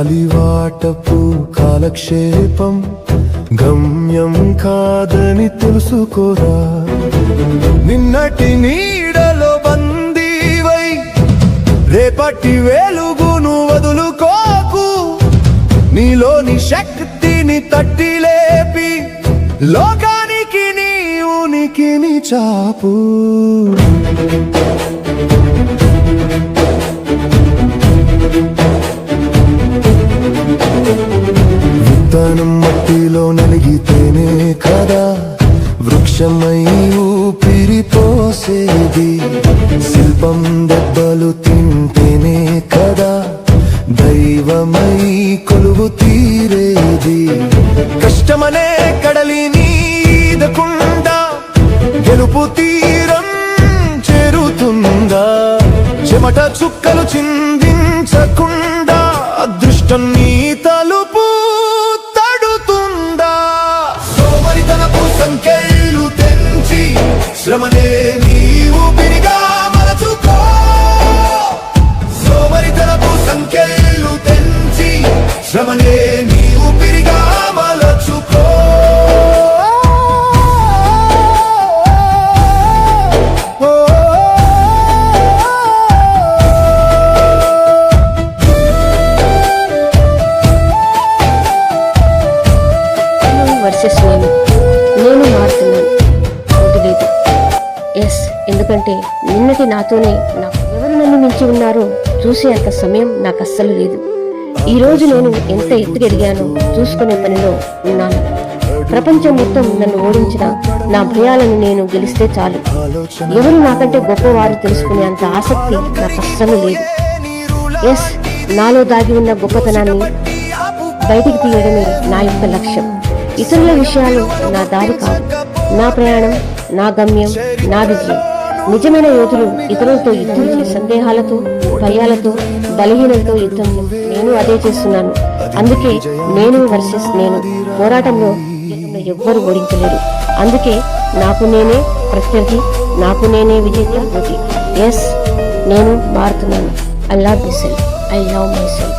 గాలివాటపు కాలక్షేపం గమ్యం కాదని తెలుసుకోరా. నిన్నటి నీడలో బందీవై రేపటి వెలుగును వదులుకోకు. నీలోని శక్తిని తట్టి లేపి లోకానికి నీ ఉనికిని చాపు. విత్తనం మట్టిలో నలిగితేనే కదా వృక్షమై ఊపిరి పోసేది. శిల్పం దెబ్బలు తింటేనే కదా దైవమై కొలువు తీరేది. కష్టమనే కడలిని ఈదకుండా గెలుపు తీరం చేరుతుందా? చెమట చుక్కలు చిందించకుండా అదృష్టం నీ తలుపు తడుతుందా? సోమరితనపు సంకెళ్ళు తెంచి శ్రమనే నీ ఊపిరిగా మలచుకో. సోమరితనపు సంకెళ్ళు తెంచి శ్రమనే నీ ఊపిరిగా మలచుకో. నేను మారుతున్నాను, లేదు. ఎస్, ఎందుకంటే నిన్నటి నాతోనే నాకు ఎవరు నన్ను మించి ఉన్నారో చూసే అంత సమయం నాకు అస్సలు లేదు. ఈ రోజు నేను ఎంత ఎత్తుకెదిగానో చూసుకునే పనిలో ఉన్నాను. ప్రపంచం మొత్తం నన్ను ఓడించిన నా భయాలను నేను గెలిస్తే చాలు. ఎవరు నాకంటే గొప్పవారు తెలుసుకునే అంత ఆసక్తి నాకు అస్సలు లేదు. ఎస్, నాలో దాగి ఉన్న గొప్పతనాన్ని బయటికి తీయడమే నా యొక్క లక్ష్యం. ఇతరుల విషయాలు నా దారి కాదు. నా ప్రయాణం, నా గమ్యం, నా విజయం. నిజమైన యోధులు ఇతరులతో యుద్ధం చేసే సందేహాలతో, భయాలతో, బలహీనలతో యుద్ధం. నేను అదే చేస్తున్నాను. అందుకే నేను వర్సెస్ నేను పోరాటంలో ఎవ్వరు ఓడించలేరు. అందుకే నాకు నేనే ప్రత్యర్థి, నాకు నేనే విజేత పోటీ. ఎస్, నేను మారుతున్నాను. I love this self, I love myself.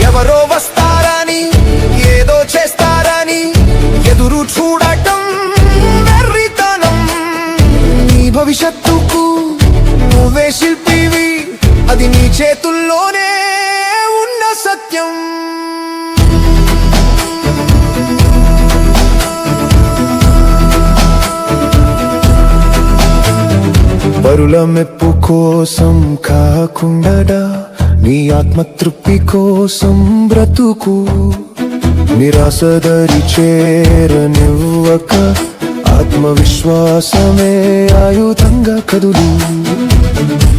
ఎవరో వస్తారని, ఏదో చేస్తారని ఎదురు చూడటం వెర్రితనం. నీ భవిష్యత్తుకు నువ్వే శిల్పివి, అది నీ చేతుల్లోనే ఉన్న సత్యం. పరుల మెప్పు కోసం కాకుండా నీ ఆత్మతృప్తి కోసం బ్రతుకు. నిరాశదరి చేరనివ్వక ఆత్మవిశ్వాసమే ఆయుధంగా కదులు.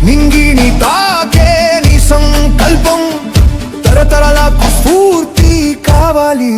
నింగిని తాకే నీ సంకల్పం తరతరాలకు స్ఫూర్తి కావాలి.